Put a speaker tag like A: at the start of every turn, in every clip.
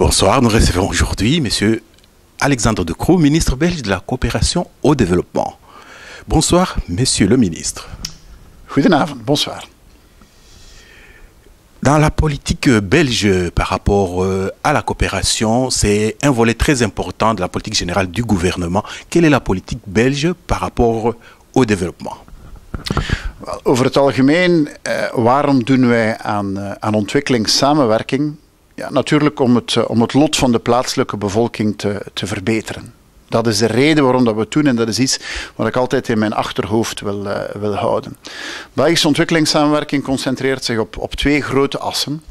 A: Bonsoir, nous recevons aujourd'hui M. Alexandre De Croo, ministre belge de la coopération au développement. Bonsoir, Monsieur le ministre.
B: Goedenavond, bonsoir.
A: Dans la politique belge par rapport à la coopération, c'est un volet très important de la politique générale du gouvernement. Quelle est la politique belge par rapport au développement?
B: Over het algemeen, waarom doen wij aan ontwikkelingssamenwerking? Ja, natuurlijk om het lot van de plaatselijke bevolking te verbeteren. Dat is de reden waarom dat we het doen en dat is iets wat ik altijd in mijn achterhoofd wil houden. Belgische ontwikkelingssamenwerking concentreert zich op twee grote assen.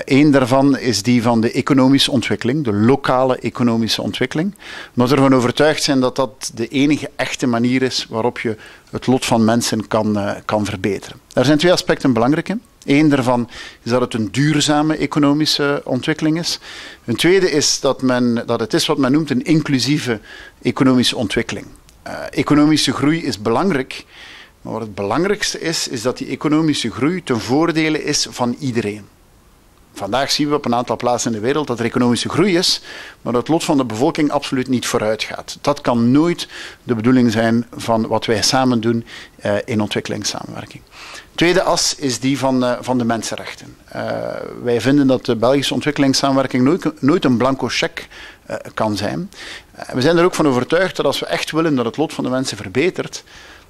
B: Eén daarvan is die van de economische ontwikkeling, de lokale economische ontwikkeling. Omdat we ervan overtuigd zijn dat dat de enige echte manier is waarop je het lot van mensen kan verbeteren. Daar zijn twee aspecten belangrijk in. Eén daarvan is dat het een duurzame economische ontwikkeling is. Een tweede is dat het is wat men noemt een inclusieve economische ontwikkeling. Economische groei is belangrijk, maar wat het belangrijkste is dat die economische groei ten voordele is van iedereen. Vandaag zien we op een aantal plaatsen in de wereld dat er economische groei is, maar dat het lot van de bevolking absoluut niet vooruit gaat. Dat kan nooit de bedoeling zijn van wat wij samen doen in ontwikkelingssamenwerking. Tweede as is die van de mensenrechten. Wij vinden dat de Belgische ontwikkelingssamenwerking nooit een blanco cheque kan zijn. We zijn er ook van overtuigd dat als we echt willen dat het lot van de mensen verbetert,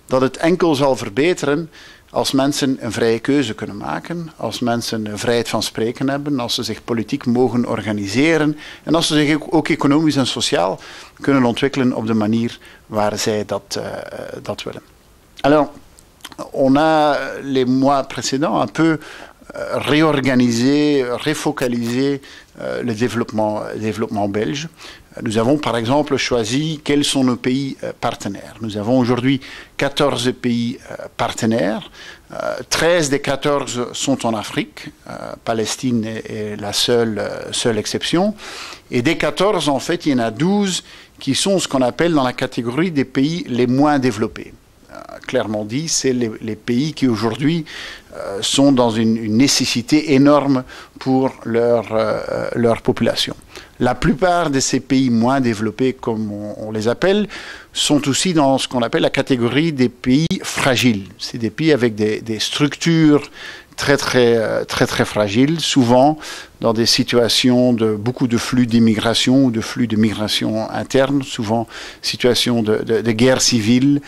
B: dat het enkel zal verbeteren als mensen een vrije keuze kunnen maken, als mensen een vrijheid van spreken hebben, als ze zich politiek mogen organiseren en als ze zich ook economisch en sociaal kunnen ontwikkelen op de manier waar zij dat willen. Alors, on a les mois précédents un peu réorganisé, refocalisé le développement belge. Nous avons par exemple choisi quels sont nos pays partenaires. Nous avons aujourd'hui 14 pays partenaires. 13 des 14 sont en Afrique. Palestine est la seule exception. Et des 14, en fait, il y en a 12 qui sont ce qu'on appelle dans la catégorie des pays les moins développés. Clairement dit, c'est les pays qui aujourd'hui sont dans une nécessité énorme pour leur population. La plupart de ces pays moins développés, comme on les appelle, sont aussi dans ce qu'on appelle la catégorie des pays fragiles. C'est des pays avec des structures très fragiles, souvent dans des situations de beaucoup de flux d'immigration ou de flux de migration interne, souvent situations de guerre civile,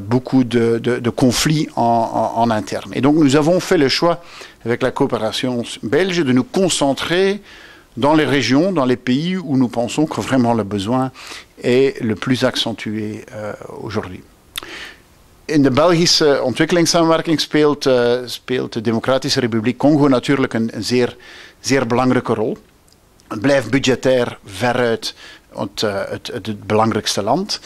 B: beaucoup de conflits en interne. Et donc nous avons fait le choix, avec la coopération belge, de nous concentrer dans les régions, dans les pays où nous pensons que vraiment le besoin est le plus accentué aujourd'hui. In de Belgische ontwikkelingssamenwerking speelt de Democratische Republiek Congo natuurlijk een zeer belangrijke rol. Het blijft budgetair veruit het belangrijkste land.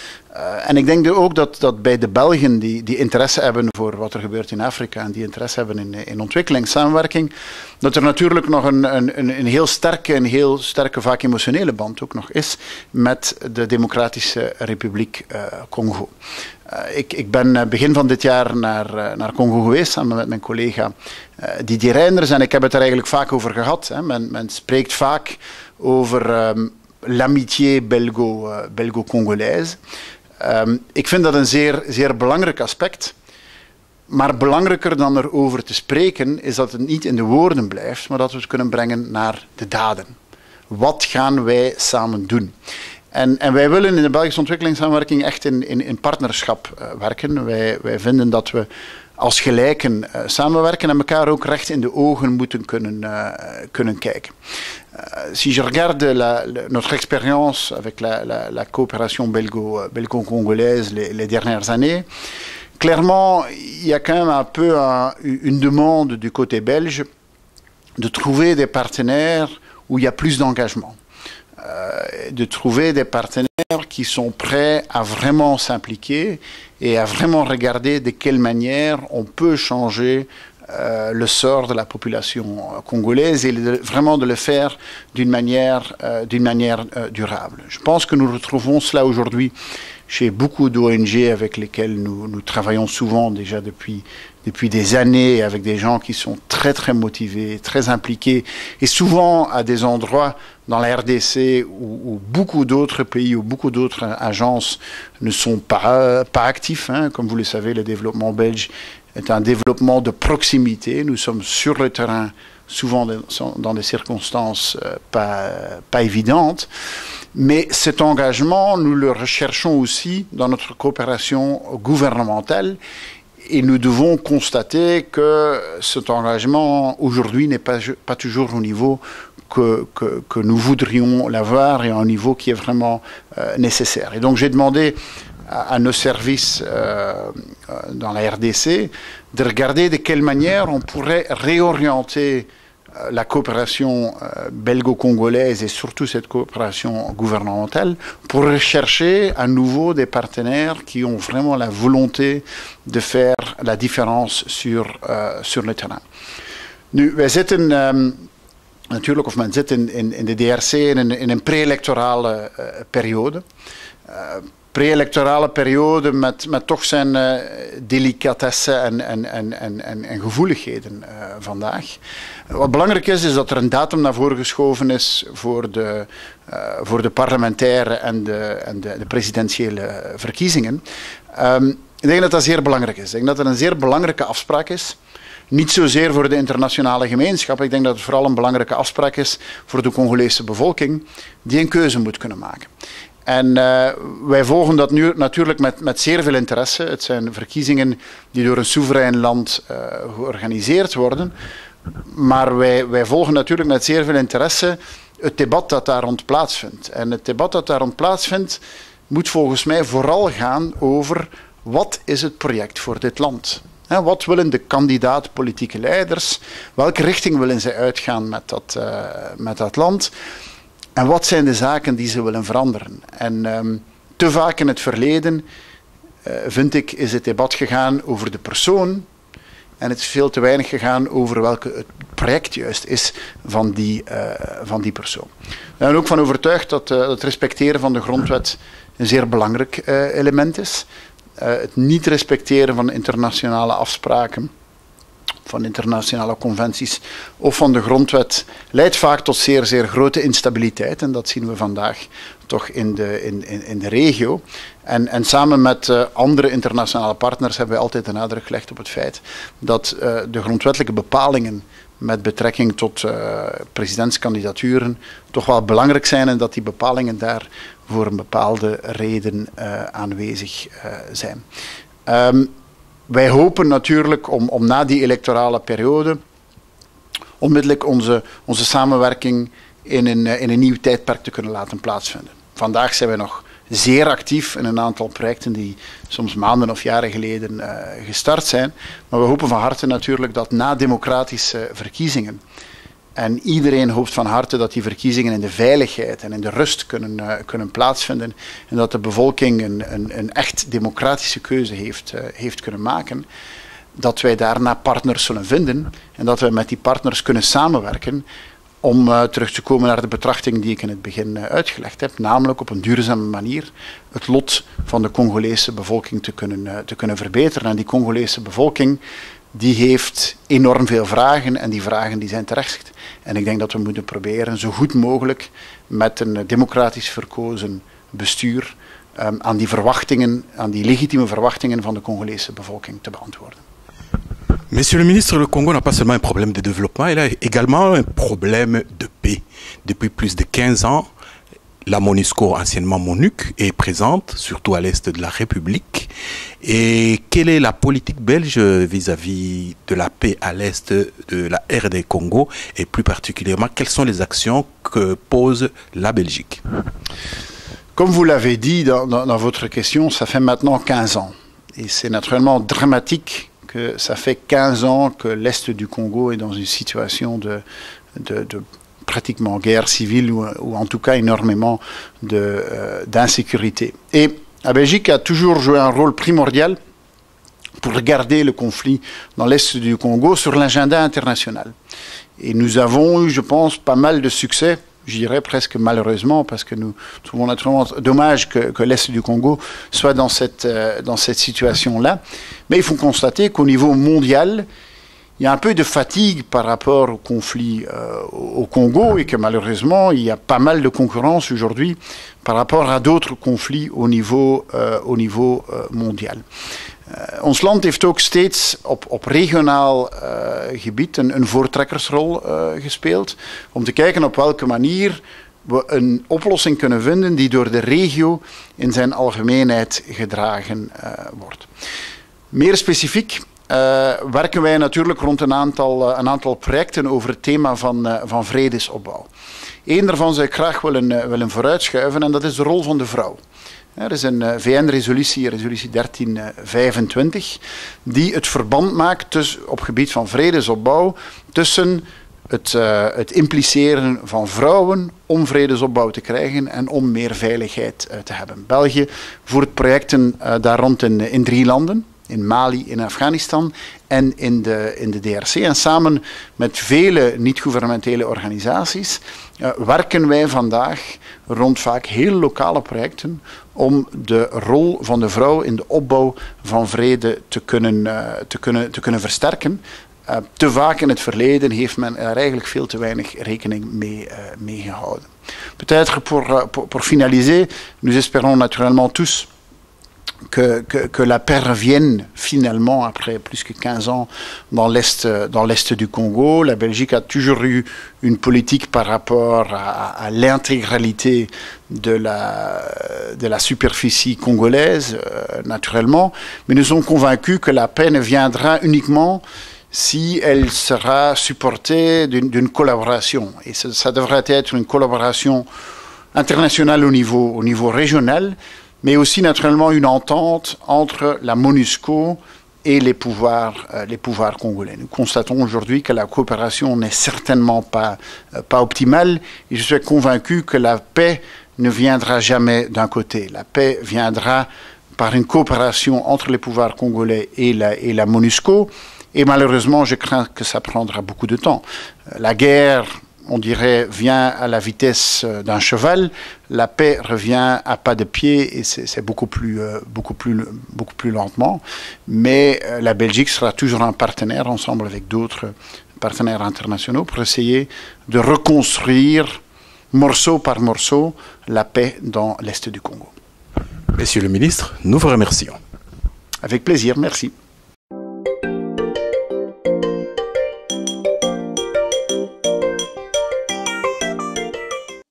B: En ik denk ook dat bij de Belgen die interesse hebben voor wat er gebeurt in Afrika en die interesse hebben in ontwikkelingssamenwerking, dat er natuurlijk nog een heel sterke, vaak emotionele band ook nog is met de Democratische Republiek Congo. Ik ben begin van dit jaar naar Congo geweest samen met mijn collega Didier Reinders en ik heb het er eigenlijk vaak over gehad. Hè. Men spreekt vaak over l'amitié belgo-congolaise. Ik vind dat een zeer belangrijk aspect. Maar belangrijker dan erover te spreken is dat het niet in de woorden blijft, maar dat we het kunnen brengen naar de daden. Wat gaan wij samen doen? En wij willen in de Belgische ontwikkelingssamenwerking echt in partnerschap werken. Wij vinden dat we als gelijken samenwerken en elkaar ook recht in de ogen moeten kunnen kijken. Si je regarde notre expérience avec la coopération belgo-congolaise les dernières années, clairement, il y a quand même un peu une demande du côté belge de trouver des partenaires où il y a plus d'engagement. De trouver des partenaires qui sont prêts à vraiment s'impliquer et à vraiment regarder de quelle manière on peut changer le sort de la population congolaise et vraiment de le faire d'une manière durable. Je pense que nous retrouvons cela aujourd'hui chez beaucoup d'ONG avec lesquelles nous travaillons souvent déjà depuis des années, avec des gens qui sont très très motivés, très impliqués, et souvent à des endroits dans la RDC où beaucoup d'autres pays, où beaucoup d'autres agences ne sont pas actifs. Hein. Comme vous le savez, le développement belge est un développement de proximité. Nous sommes sur le terrain, souvent dans des circonstances pas évidentes. Mais cet engagement, nous le recherchons aussi dans notre coopération gouvernementale. Et nous devons constater que cet engagement, aujourd'hui, n'est pas toujours au niveau que nous voudrions l'avoir et à un niveau qui est vraiment nécessaire. Et donc, j'ai demandé à nos services dans la RDC de regarder de quelle manière on pourrait réorienter la coopération belgo-congolaise et surtout cette coopération gouvernementale pour rechercher à nouveau des partenaires qui ont vraiment la volonté de faire la différence sur le terrein. Nu, wij zitten natuurlijk, of men zit in de DRC in een pre-electorale periode. Pre-electorale periode met toch zijn delicatessen en gevoeligheden vandaag. Wat belangrijk is dat er een datum naar voren geschoven is voor de parlementaire en de presidentiële verkiezingen. Ik denk dat dat zeer belangrijk is. Ik denk dat het een zeer belangrijke afspraak is. Niet zozeer voor de internationale gemeenschap. Ik denk dat het vooral een belangrijke afspraak is voor de Congolese bevolking die een keuze moet kunnen maken. En wij volgen dat nu natuurlijk met zeer veel interesse. Het zijn verkiezingen die door een soeverein land georganiseerd worden. Maar wij volgen natuurlijk met zeer veel interesse het debat dat daar rond plaatsvindt. En het debat dat daar rond plaatsvindt moet volgens mij vooral gaan over wat is het project voor dit land. Wat willen de kandidaat politieke leiders? Welke richting willen zij uitgaan met dat land? En wat zijn de zaken die ze willen veranderen? En te vaak in het verleden, vind ik, is het debat gegaan over de persoon. En het is veel te weinig gegaan over welke het project juist is van die persoon. Ik ben er ook van overtuigd dat het respecteren van de grondwet een zeer belangrijk element is. Het niet respecteren van internationale afspraken, van internationale conventies of van de grondwet leidt vaak tot zeer, zeer grote instabiliteit. En dat zien we vandaag toch in de regio. En samen met andere internationale partners hebben we altijd de nadruk gelegd op het feit dat de grondwettelijke bepalingen met betrekking tot presidentskandidaturen toch wel belangrijk zijn en dat die bepalingen daar voor een bepaalde reden aanwezig zijn. Wij hopen natuurlijk om na die electorale periode onmiddellijk onze samenwerking in een nieuw tijdperk te kunnen laten plaatsvinden. Vandaag zijn wij nog zeer actief in een aantal projecten die soms maanden of jaren geleden gestart zijn. Maar we hopen van harte natuurlijk dat na democratische verkiezingen, en iedereen hoopt van harte dat die verkiezingen in de veiligheid en in de rust kunnen plaatsvinden en dat de bevolking een echt democratische keuze heeft kunnen maken, dat wij daarna partners zullen vinden en dat wij met die partners kunnen samenwerken om terug te komen naar de betrachting die ik in het begin uitgelegd heb, namelijk op een duurzame manier het lot van de Congolese bevolking te kunnen verbeteren. En die Congolese bevolking die heeft enorm veel vragen en die vragen die zijn terecht. En ik denk dat we moeten proberen zo goed mogelijk met een democratisch verkozen bestuur aan die legitieme verwachtingen van de Congolese bevolking te beantwoorden.
A: Monsieur le ministre, le Congo n'a pas seulement un problème de développement, il a également un problème de paix. Depuis plus de 15 ans, la MONUSCO, anciennement MONUC, est présente, surtout à l'est de la République. Et quelle est la politique belge vis-à-vis de la paix à l'est de la RD Congo et plus particulièrement, quelles sont les actions que pose la Belgique?
B: Comme vous l'avez dit dans votre question, ça fait maintenant 15 ans. Et c'est naturellement dramatique que ça fait 15 ans que l'Est du Congo est dans une situation de pratiquement guerre civile ou en tout cas énormément d'insécurité. Et la Belgique a toujours joué un rôle primordial pour regarder le conflit dans l'Est du Congo sur l'agenda international. Et nous avons eu, je pense, pas mal de succès je dirais presque malheureusement, parce que nous trouvons naturellement dommage que l'Est du Congo soit dans cette situation-là. Mais il faut constater qu'au niveau mondial, il y a un peu de fatigue par rapport au conflit au Congo et que malheureusement, il y a pas mal de concurrence aujourd'hui par rapport à d'autres conflits au niveau mondial. Ons land heeft ook steeds op regionaal gebied een voortrekkersrol gespeeld om te kijken op welke manier we een oplossing kunnen vinden die door de regio in zijn algemeenheid gedragen wordt. Meer specifiek werken wij natuurlijk rond een aantal projecten over het thema van vredesopbouw. Eén daarvan zou ik graag willen vooruitschuiven en dat is de rol van de vrouw. Er is een VN-resolutie, resolutie 1325, die het verband maakt op gebied van vredesopbouw tussen het impliceren van vrouwen om vredesopbouw te krijgen en om meer veiligheid te hebben. België voert projecten daar rond in 3 landen. In Mali, in Afghanistan en in de DRC. En samen met vele niet-gouvernementele organisaties werken wij vandaag rond vaak heel lokale projecten om de rol van de vrouw in de opbouw van vrede te kunnen versterken. Te vaak in het verleden heeft men er eigenlijk veel te weinig rekening mee gehouden. Peut-être pour finaliser, nous espérons naturellement tous que la paix revienne finalement après plus que 15 ans dans l'est du Congo. La Belgique a toujours eu une politique par rapport à l'intégralité de la superficie congolaise, naturellement, mais nous sommes convaincus que la paix ne viendra uniquement si elle sera supportée d'une collaboration. Et ça devrait être une collaboration internationale au niveau régional, mais aussi naturellement une entente entre la MONUSCO et les pouvoirs congolais. Nous constatons aujourd'hui que la coopération n'est certainement pas optimale et je suis convaincu que la paix ne viendra jamais d'un côté. La paix viendra par une coopération entre les pouvoirs congolais et la MONUSCO et malheureusement je crains que ça prendra beaucoup de temps. La guerre, on dirait, vient à la vitesse d'un cheval. La paix revient à pas de pied et c'est beaucoup plus lentement. Mais la Belgique sera toujours un partenaire ensemble avec d'autres partenaires internationaux pour essayer de reconstruire morceau par morceau la paix dans l'Est du Congo.
A: Monsieur le ministre, nous vous remercions.
B: Avec plaisir, merci.